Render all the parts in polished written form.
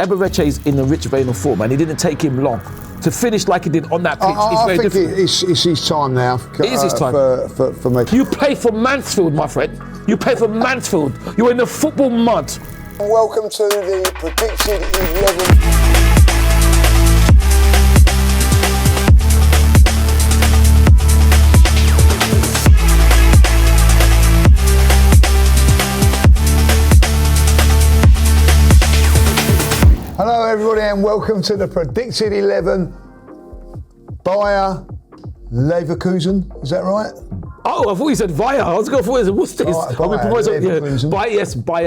Ebereche's in a rich vein of form, and it didn't take him long to finish like he did on that pitch. I think it's his time now. It is his time. For me. You play for Mansfield, my friend. You play for Mansfield. You're in the football mud. Welcome to the Predicted 11. Hello everybody and welcome to the Predicted 11 via Leverkusen, is that right? Oh, I thought you said via. I was going for what's this? Via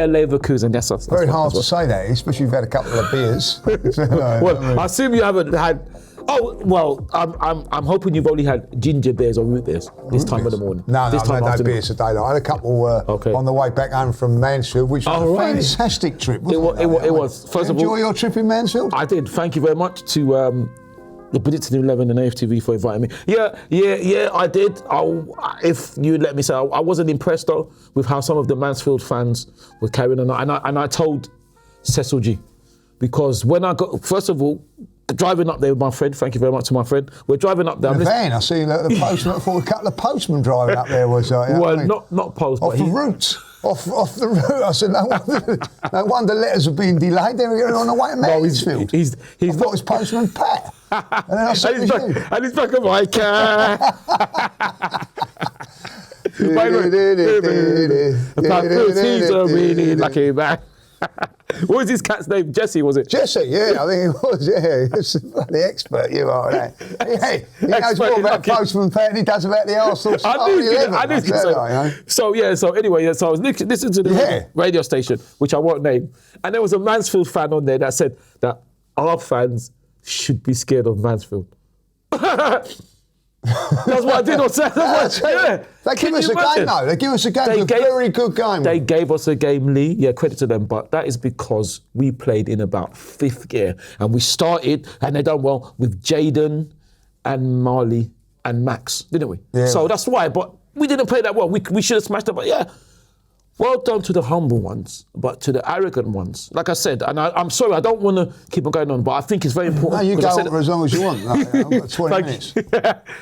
Leverkusen. That's very hard to say that, especially if you've had a couple of beers. I assume you haven't had. Oh well, I'm hoping you've only had ginger beers or root beers this time of the morning. No, I've had no beers today. I had a couple on the way back home from Mansfield, which was a fantastic trip. It was. First of all, enjoy your trip in Mansfield? I did. Thank you very much to the Predicted 11 and AFTV for inviting me. Yeah, I did. If you let me say, I wasn't impressed though with how some of the Mansfield fans were carrying on. And I told Cecil G, because when I got, first of all, driving up there with my friend, thank you very much to my friend. We're driving up there. The van, I see the postman, I thought a couple of postmen driving up there was. Not post, off the route. Off the route. I said, no wonder letters are being delayed. They were going on the way to Mansfield. He's I thought it was Postman Pat. And then I said, and he's back of my car. He's a really lucky man. What was his cat's name? Jesse, was it? Jesse, yeah, I think it was, yeah. He's the expert you are, right? Yeah, he knows more about Postman Pat than he does about the Arsenal. I knew so I was listening to the radio station, which I won't name, and there was a Mansfield fan on there that said that our fans should be scared of Mansfield. That's what I did not say. They give us a game, though. They give us a game. A very good game. They gave us a game, Lee. Yeah, credit to them. But that is because we played in about fifth gear. And we started, and they done well, with Jaden and Marley and Max, didn't we? Yeah. So that's why. But we didn't play that well. We should have smashed it. But yeah, well done to the humble ones. But to the arrogant ones, like I said, and I'm sorry, I don't want to keep on going on, but I think it's very important. No, you go on for as long as you want. I've got 20 minutes.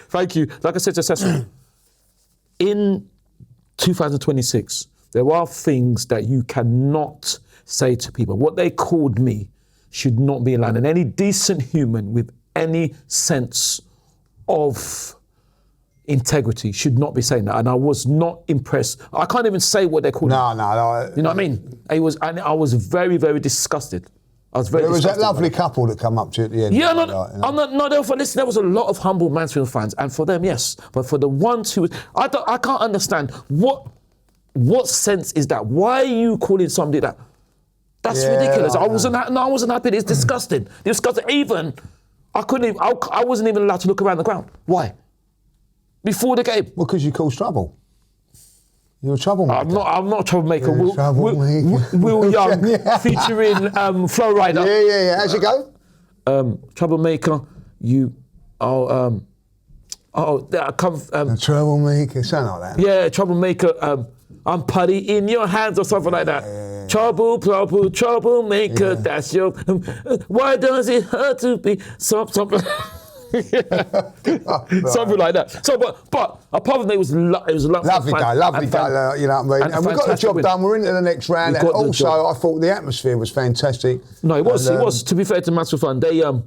Thank you. Like I said to Cecil, in 2026, there are things that you cannot say to people. What they called me should not be allowed. And any decent human with any sense of integrity should not be saying that, and I was not impressed. I can't even say what they called me. No. You know what I mean? I was very, very disgusted. There was that lovely couple that come up to you at the end. Yeah, listen, there was a lot of humble Mansfield fans, and for them, yes. But for the ones who, I can't understand what sense is that? Why are you calling somebody that? That's ridiculous. I wasn't happy. It's disgusting. Even I wasn't even allowed to look around the ground. Why? Before the game. Well, because you cause trouble. You're a troublemaker. I'm not a troublemaker. Will Young featuring Flow Rider. Yeah. How's it go? Troublemaker. You are. Troublemaker. Something like that. Yeah, troublemaker. I'm putty in your hands or something like that. Yeah. Troublemaker. Yeah. That's your. Why does it hurt to be something? Something like that. So, but apart from that, it was lovely day. You know what I mean. And we got the job done. We're into the next round. And also, I thought the atmosphere was fantastic. No, it was. It was. To be fair to Mansfield fan, they went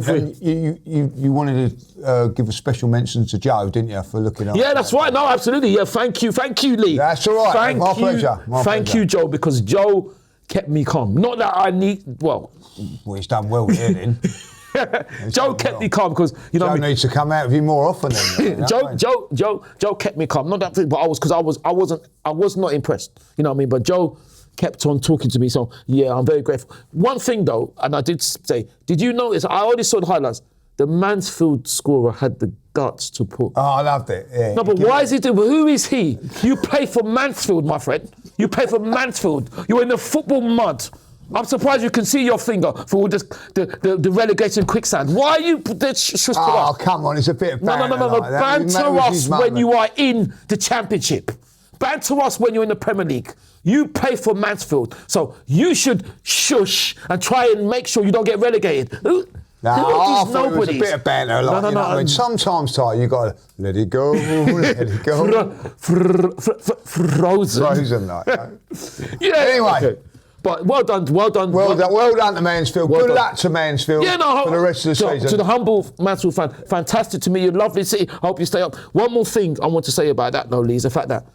through. You wanted to give a special mention to Joe, didn't you, for looking up? Yeah, that's right. No, absolutely. Yeah, thank you, Lee. That's all right. My pleasure. Thank you, Joe, because Joe kept me calm. Not that I need. Well, he's done well here then. Joe kept me calm because Joe needs to come out with you more often. Joe kept me calm. Not that thing, but I was not impressed. You know what I mean? But Joe kept on talking to me, so yeah, I'm very grateful. One thing though, and I did say, did you notice? I already saw the highlights. The Mansfield scorer had the guts to put. Oh, I loved it. Yeah. No, but why is he doing? Who is he? You play for Mansfield, my friend. You play for Mansfield. You're in the football mud. I'm surprised you can see your finger for all this, the relegation quicksand. Why are you come on, it's a bit of banter. No. Banter us when you are in the championship. banter us when you're in the Premier League. You play for Mansfield, so you should shush and try and make sure you don't get relegated. No, I thought it was a bit of banter. Like, no. I mean, sometimes, Ty, you got to let it go, let it go. Frozen. Like that. Yeah. Anyway. Okay. But well done to Mansfield. Good luck to Mansfield for the rest of the season. To the humble Mansfield fan, fantastic to meet you. Lovely city. I hope you stay up. One more thing I want to say about that, though, Lee, is the fact that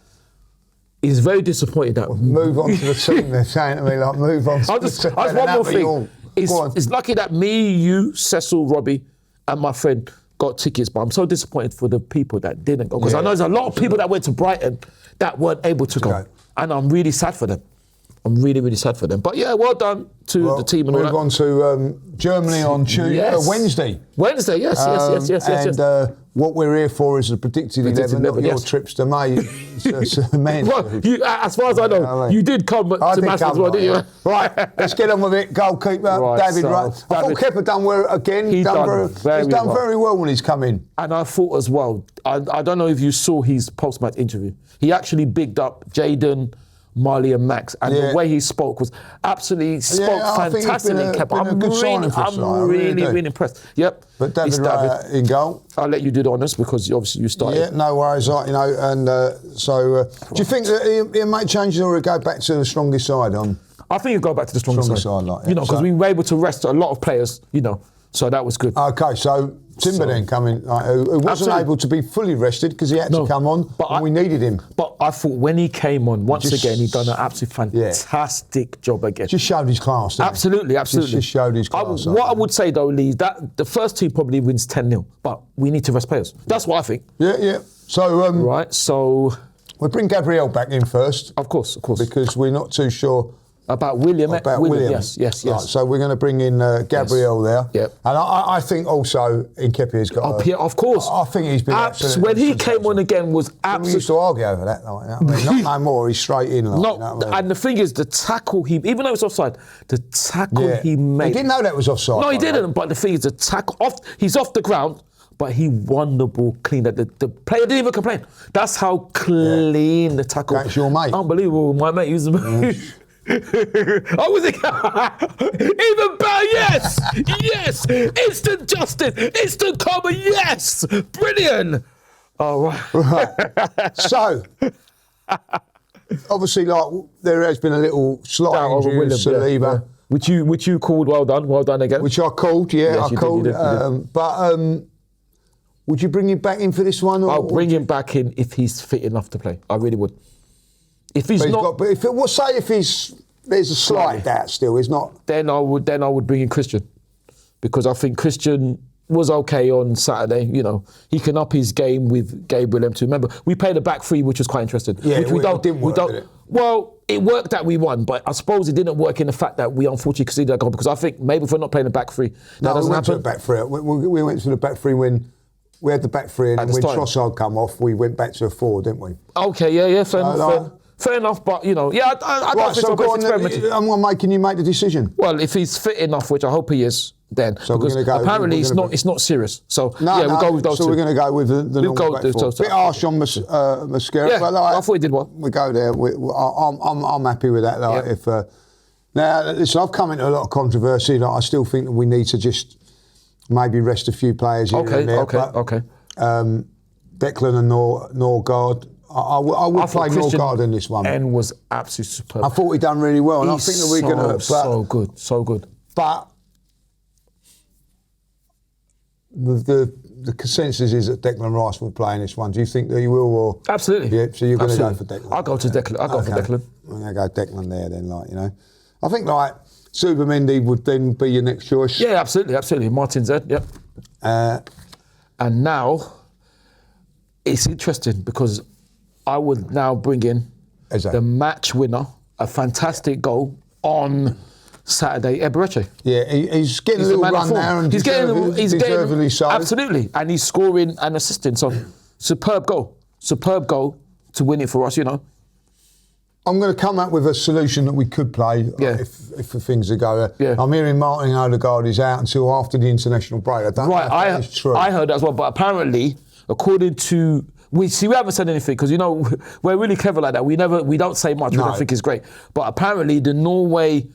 he's very disappointed that... Move on to the team. They're saying to me, like, move on to the team. One more thing. It's lucky that me, you, Cecil, Robbie, and my friend got tickets, but I'm so disappointed for the people that didn't go. Because I know there's a lot of people that went to Brighton that weren't able to go. And I'm really sad for them. I'm really, really sad for them. But yeah, well done to the team and all that. Move on to Germany on Tuesday, Wednesday. Wednesday, yes. And what we're here for is the predicted 11, not your trips to Mansfield. Well, as far as I know, you did come to Mansfield as well, didn't you? Right, let's get on with it. Goalkeeper, David Rutt. I thought Kepa done well again. He's done very well when he's come in. And I thought as well, I don't know if you saw his post-match interview. He actually bigged up Jayden, Marley and Max, and the way he spoke was absolutely fantastically. I'm really impressed. Yep. But David Rutt in goal. I'll let you do the honours because obviously you started. Yeah, no worries. Do you think that he'll make changes or he'll go back to the strongest side? I think he'll go back to the strongest side. Because we were able to rest a lot of players. So that was good. Okay, so Timber then coming, who wasn't able to be fully rested because he had to come on, and we needed him. But I thought when he came on, once again, he'd done an absolutely fantastic job again. Just showed his class, didn't Absolutely. Just showed his class. What I would say though, Lee, that the first team probably wins 10-0, but we need to rest players. That's what I think. Yeah. So so we'll bring Gabriel back in first. Of course. Because we're not too sure. About William. Yes. Right, so we're going to bring in Gabriel there. Yep. And I think also Nketiah's got. Of course. I think he's been absolutely. When he came on again was absolutely. We used to argue over that. Not no more. He's straight in. And the thing is, the tackle even though it was offside, the tackle he made. He didn't know that was offside. No, he didn't. But the thing is, the tackle he's off the ground. But he won the ball clean. The player didn't even complain. That's how clean the tackle. That's your mate. Unbelievable. My mate used to. Oh, was it? Even better, yes! Instant justice, instant karma, yes! Brilliant! All right. So, obviously, there has been a little slight injury with Saliba. Which you called well done again. Which I called, Yes, I called. You did. But would you bring him back in for this one? I'll bring him back in if he's fit enough to play. I really would. If he's not, if there's a slight doubt still, he's not. Then I would bring in Christian, because I think Christian was okay on Saturday. He can up his game with Gabriel M2. Remember, we played a back three, which was quite interesting. Yeah, which didn't work, did it? Well, it worked that we won, but I suppose it didn't work in the fact that we unfortunately conceded that goal. Because I think maybe if we're not playing a back three, that doesn't happen. To the back three. We went to the back three when. We had the back three, and when Trossard come off, we went back to a four, didn't we? Okay, yeah, fair enough, but I don't think so. I'm making you make the decision. Well, if he's fit enough, which I hope he is, then because apparently it's not serious. So we'll go with those two. So we're going to go with the normal back four. Bit harsh on Mascara, but I thought he did well. We go there. I'm happy with that. Now, listen, I've come into a lot of controversy. I still think that we need to just maybe rest a few players here and there. Okay. Declan and Norgard. I would play Norgard in this one. N was absolutely superb. I thought he'd done really well, and I think that we're going to. So good. But the consensus is that Declan Rice will play in this one. Do you think that he will? Or absolutely. Yeah. So you're going to go for Declan. I'll go to Declan. I'll go for Declan. I'm going to go Declan there then. I think Subamendi would then be your next choice. Yeah, absolutely. Martin Z. Yep. And now it's interesting because I would now bring in the match winner, a fantastic goal on Saturday, Eberechi. Yeah, he's getting a little run now, and he's deservedly so. Absolutely, and he's scoring and assisting. So, superb goal to win it for us. I'm going to come up with a solution that we could play if things are going. Yeah. I'm hearing Martin Odegaard is out until after the international break. I don't know if that is true. I heard that as well, but apparently, according to We haven't said anything because we're really clever like that. We don't say much. We don't think it's great. But apparently, the Norway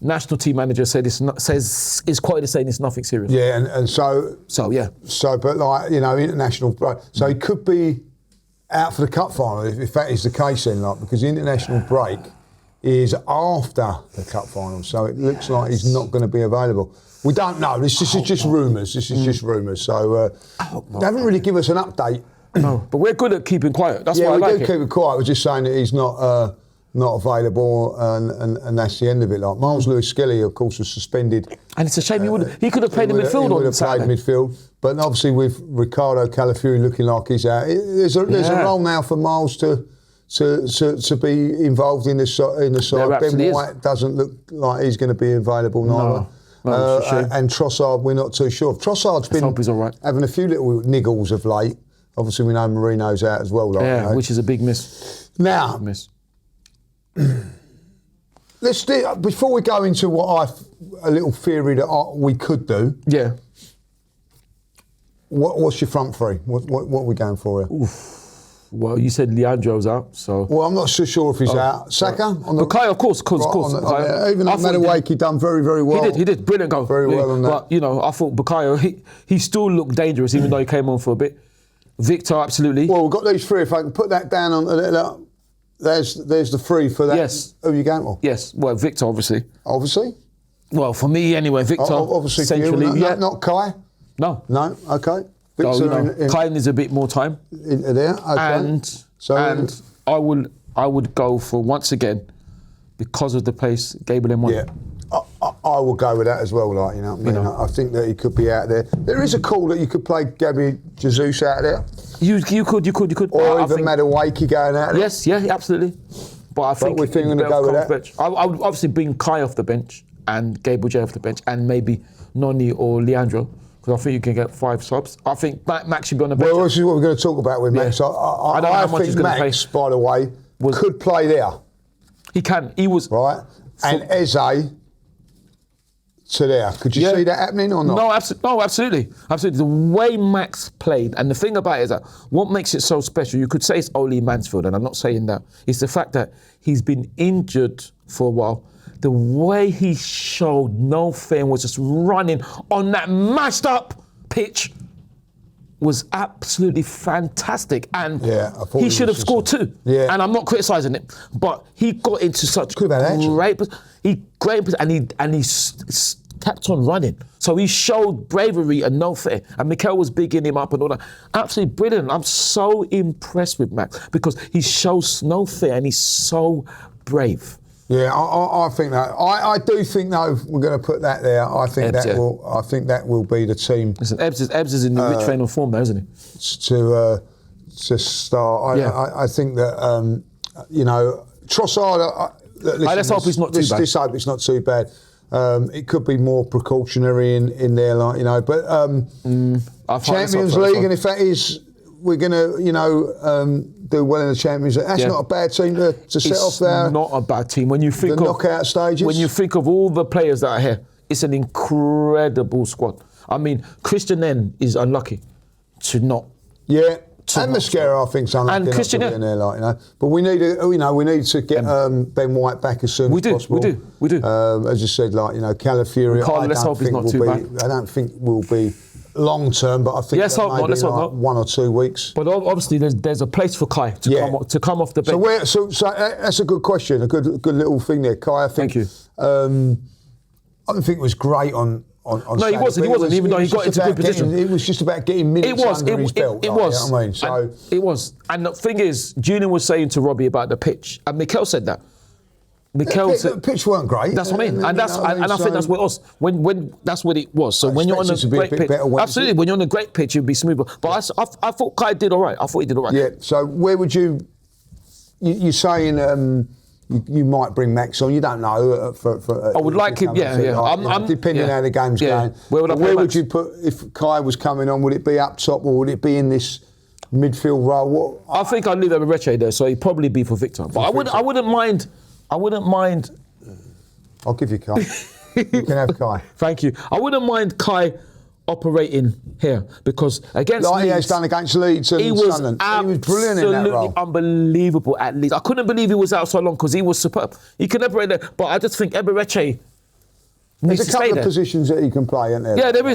national team manager is quoted as saying it's nothing serious. Yeah, and so yeah. So, but like international break. So he could be out for the cup final if that is the case. Then, because the international break is after the cup final, so it looks like he's not going to be available. We don't know. This is just rumours. This is just rumours. So they haven't really given us an update. No, but we're good at keeping quiet. That's why I like it. Yeah, we do keep it quiet. We're just saying that he's not available, and that's the end of it. Like Miles Lewis-Skelly, of course, was suspended. And it's a shame he could have played in midfield on Saturday. He would have played midfield, but obviously with Ricardo Calafiori looking like he's out, there's a role now for Miles to be involved in the side. Ben White doesn't look like he's going to be available neither. No, and Trossard, we're not too sure. Trossard's been having a few little niggles of late. Obviously, we know Marino's out as well. Which is a big miss. Now, let's do, before we go into a little theory that we could do. Yeah. What's your front three? What are we going for here? Oof. Well, you said Leandro's out, so. Well, I'm not so sure if he's out. Saka? Bukayo, of course. Even at Metabolic, he done very, very well. He did. Brilliant goal. Very well on that. But, I thought Bukayo, he still looked dangerous, even though he came on for a bit. Victor, absolutely. Well, we've got these three. If I can put that down on there's the three for that. Yes. Who are you going for? Yes. Well, Victor, obviously. Obviously? Well, for me anyway, Victor. Obviously centrally. For you. Not Kai? No. No? Okay. Victor Kai needs a bit more time. Into there? Okay. And I would go for, once again, because of the pace, Gabriel Moy. Yeah. I will go with that as well, like, you know what I mean? I think that he could be out there. There is a call that you could play Gabriel Jesus out there. You could. Or even Madueke going out there. Yes, yeah, absolutely. But I think we're going to go with that. Bench. I would obviously bring Kai off the bench and Gabriel J off the bench and maybe Noni or Leandro, because I think you can get 5 subs. I think Max should be on the bench. Well, this is what we're going to talk about with Max. I think Max, by the way, could play there. He can. He was... Right. And Eze... to there. Could you see that happening or not? No, absolutely. The way Max played, and the thing about it is that what makes it so special, you could say it's only Mansfield, and I'm not saying that, it's the fact that he's been injured for a while. The way he showed no fear and was just running on that mashed up pitch was absolutely fantastic. And he should have scored 2. Yeah. And I'm not criticising it, but he got into such great... He kept on running. So he showed bravery and no fear. And Mikel was bigging him up and all that. Absolutely brilliant. I'm so impressed with Max because he shows no fear and he's so brave. Yeah, I think that. I do think though we're going to put that there. I think Ebbs, I think that will be the team. Listen, Ebbs is in the rich vein of form, there, isn't he? To start, I think that Trossard. Let's hope it's not too bad. Let's hope it's not too bad. It could be more precautionary in there, like but Champions League, and if that is, we're going to do well in the Champions League. That's not a bad team to set off there. It's not a bad team when you think the knockout stages. When you think of all the players that are here, it's an incredible squad. I mean, Christian N is unlucky to not. Yeah. And Mascara, I think, is unlucky and Christian, in there, But we need to get Ben White back as soon as possible. We do. As you said, Calafiori. Let's hope he's not too bad. I don't think will be long term, but I think let's hope not. 1 or 2 weeks. But obviously, there's a place for Kai to come off the bench. So that's a good question, a good little thing there, Kai. I think. Thank you. I don't think it was great on. No, he wasn't. Even though he got into good position, it was just about getting minutes under his belt. It was. You know what I mean? So it was. And the thing is, Junior was saying to Robbie about the pitch, and Mikel said that. The pitch weren't great. That's what I mean, and I think that's what it was. When that's what it was. So when you're on a great pitch, absolutely, when you're on a great pitch, you'd be smoother. But I thought Kai did all right. I thought he did all right. Yeah. So where would you're saying? You might bring Max on. You don't know. I would like him. Yeah. Depending on how the game's going. Where would you put if Kai was coming on? Would it be up top or would it be in this midfield role? I think I'd leave Eberechi there, so he'd probably be for Victor. But I wouldn't mind. I'll give you Kai. You can have Kai. Thank you. I wouldn't mind Kai operating here because against like Leeds, he has done against Leeds and he was Sunderland. He was brilliant in that role. Unbelievable at Leeds. I couldn't believe he was out so long because he was superb. He could never there, but I just think Eberechi needs There's to a stay couple there. of positions that he can play, isn't there? Yeah, there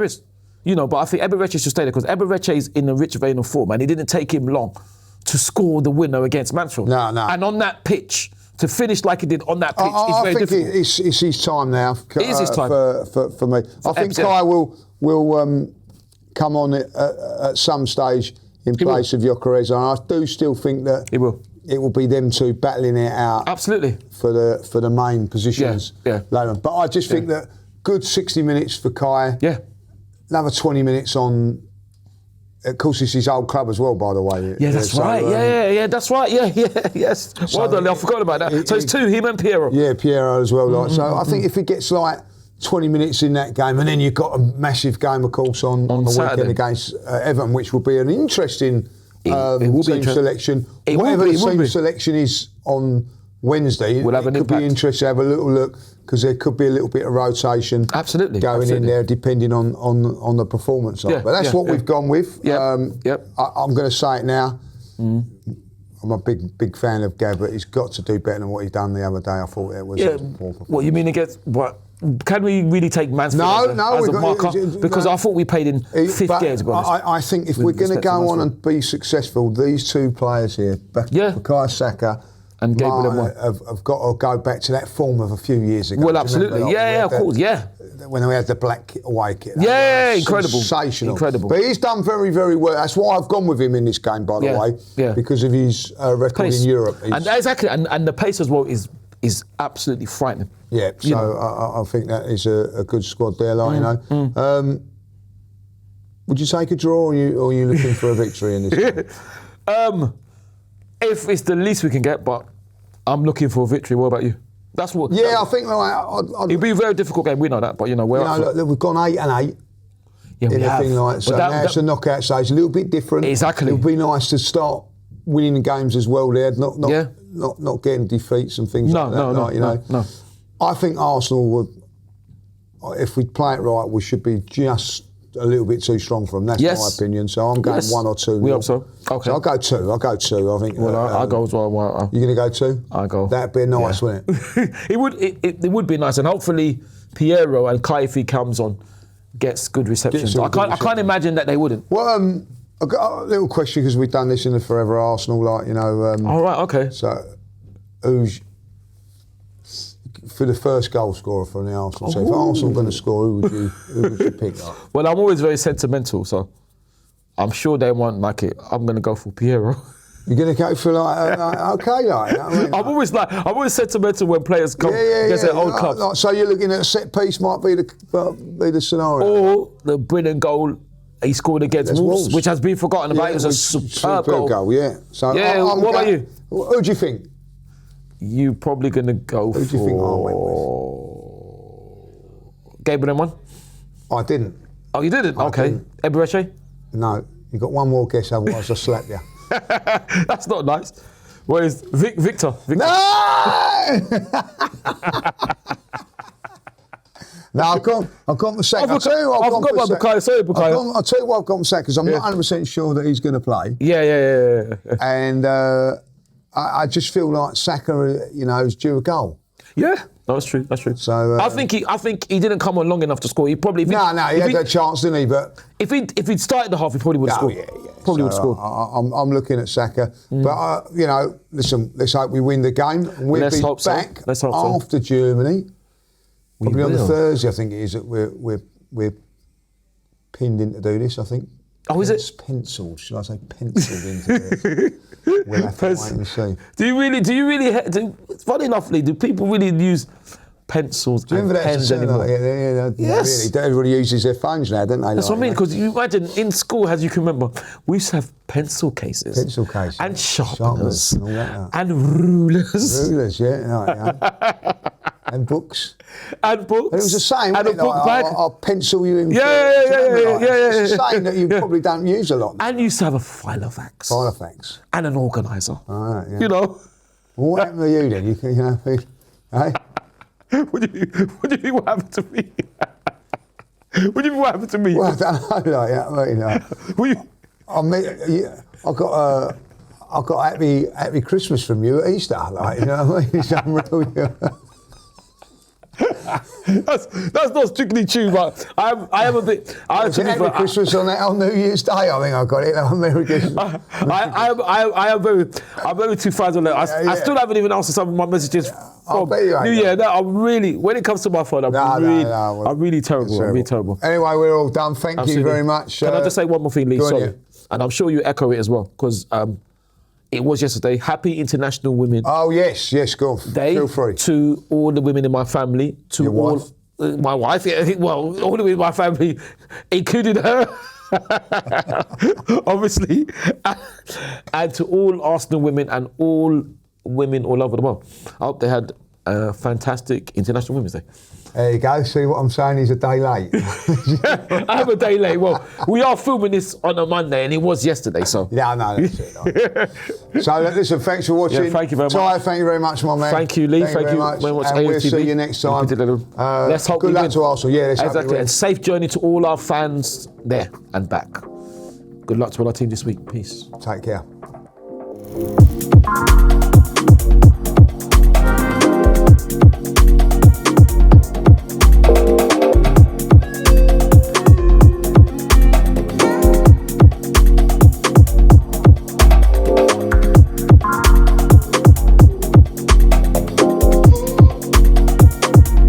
is. You know, but I think Eberechi should stay there because Eberechi is in a rich vein of form and it didn't take him long to score the winner against Mansfield. No. And on that pitch, to finish like he did on that pitch is very difficult. I think it's his time now. It is his time. For me. I think Kai will come on at some stage in place of Gyökeres. And I do still think that he will. It will be them two battling it out. Absolutely. For the main positions. Yeah. Later on. But I just think that good 60 minutes for Kai. Yeah. Another 20 minutes on. Of course, it's his old club as well, by the way. Yeah, that's right. Yeah, that's right. Yes. Well done, I forgot about that. So it's two, him and Piero. Yeah, Piero as well. So I think if he gets like 20 minutes in that game, and then you've got a massive game, of course, on the Saturday. weekend against Everton, which will be an interesting team selection. Whatever the team selection is on Wednesday, We'll have it an could impact. be interesting to have a little look because there could be a little bit of rotation going in there depending on the performance of it. But that's what we've gone with. I'm going to say it now. I'm a big fan of Gab, but he's got to do better than what he done the other day. I thought it was poor performance. What you mean against what? Can we really take Mansfield as a marker? Because I thought we played in fifth gear, to be honest. I think if we're going to go on and be successful, these two players here, Bukayo Saka and Gabriel have got to go back to that form of a few years ago. Well, absolutely. Of course. When we had the black away kit. Incredible. Sensational. Incredible. But he's done very, very well. That's why I've gone with him in this game, by the way, because of his record pace in Europe. And exactly, and the pace as well is absolutely frightening. Yeah, so I think that is a good squad there, like, you know. Would you take a draw or are you looking for a victory in this game? If it's the least we can get, but I'm looking for a victory. What about you? That's what. Yeah, I think it'd be a very difficult game. We know that, but we've gone 8-8. Yeah, in a thing like so. Now it's a knockout stage, a little bit different. Exactly. It would be nice to start winning the games as well. There, not getting defeats and things like that. No. I think Arsenal would, if we play it right, we should be just a little bit too strong for them. That's my opinion. So I'm going 1 or 2. We hope so. Okay. So I'll go 2. I think. Well, I'll go as well. You're going to go 2? I'll go. That'd be nice, wouldn't it? It would be nice, and hopefully Piero and Kai, if he comes on, gets good reception. I can't imagine that they wouldn't. Well, I've got a little question because we've done this in the Forever Arsenal, like, you know. All right, okay. So, who's for the first goal scorer for the Arsenal? So, if Arsenal going to score, who would you pick up? Well, I'm always very sentimental, so I'm sure they won't like it. I'm going to go for Piero. You're going to go for I'm always sentimental when players come against their old clubs. So you're looking at a set piece might be the scenario. Or the brilliant goal he scored against Wolves, which has been forgotten about. It was a superb goal. Yeah. So what about you? Who do you think? You're probably going to go Who do you think I went with? Gabriel won? I didn't. Oh, you didn't? Okay. Eberechi? No. You got one more guess, otherwise I'll slap you. That's not nice. What is Victor? No! No, I've gone for Saka. I'll tell you what I've gone for Bukayo. Sorry, Bukayo. I'll tell you what I've gone for Saka because I'm not 100% sure that he's going to play. Yeah. And I just feel like Saka, is due a goal. Yeah, that's true. So I think he didn't come on long enough to score. He probably he had that chance, didn't he? But if he'd started the half, he probably would have scored. Yeah. Probably would have scored. I'm looking at Saka, but listen, let's hope we win the game. We'll be back after Germany. Probably on the Thursday, I think it is that we're pinned in to do this. I think. Oh, is it? Penciled? Should I say penciled into this? We'll have to wait and see. Do you really? Funny enough, Lee, do people really use pencils and pens anymore? Yes. Really. Everybody uses their phones now, don't they? That's what I mean, because you imagine in school, as you can remember, we used to have pencil cases. And sharpeners. And all that. And rulers. Rulers, yeah. And books. And books. And it was the same. And a book bag. I'll pencil you in. Yeah. It's the same that you probably don't use a lot. And you used to have a Filofax. And an organiser. All right, yeah. Well, what happened to you then? Hey? What do you think what happened to me? What do you mean what happened to me? Well, I don't know, like, you know. I got happy Christmas from you at Easter, like, you know what I mean? It's unreal. That's not strictly true, but I am a bit. Happy Christmas on New Year's Day. I think I got it. Merry Christmas. I'm very too far. I still haven't even answered some of my messages from New Year. No, I'm really. When it comes to my phone, I'm really terrible. I'm really terrible. Anyway, we're all done. Thank you very much. Can I just say one more thing, Lee? Sorry, and I'm sure you echo it as well, because. It was yesterday. Happy International Women. Oh yes, go on. Feel free. To all the women in my family, to your all wife? My wife. Well, all the women in my family, including her, obviously, and to all Arsenal women and all women all over the world. I hope they had a fantastic International Women's Day. There you go. See what I'm saying? He's a day late. I'm a day late. Well, we are filming this on a Monday, and it was yesterday. So yeah, I know. That's it. So listen, thanks for watching. Yeah, thank you very much. Ty, thank you very much, my man. Thank you, Lee. Thank you very much. And AFTV. We'll see you next time. Let's hope good luck to Arsenal. Yeah, let's exactly. And safe journey to all our fans there and back. Good luck to all our team this week. Peace. Take care.